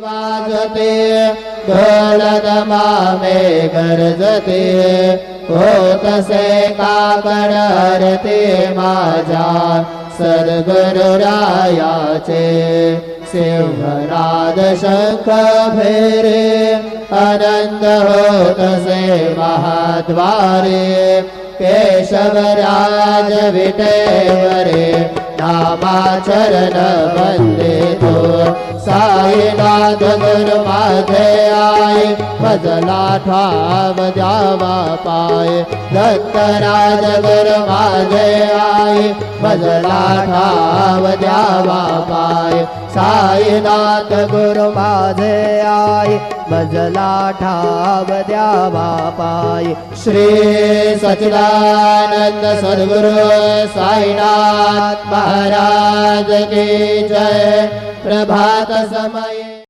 वाजते ढोलदमा में गरजते होतसे काकड आरती माझ्या सद्गुरुरायाचे सिंहनाद शंख फेरे आनंद होतसे महाद्वारे केशवराज विटेवरे नामाचरण वंदितो साईनाथ गुरु माझे आय भजला ठाव द्यावा पाय दत्तराज गुरु माझे आय भजला ठाव द्यावा पाय साईनाथ गुरु माझे आय भजला ठाव द्यावा पाय श्री सच्चिदानंद सद्गुरु साईनाथ महाराज की जय। प्रभात समय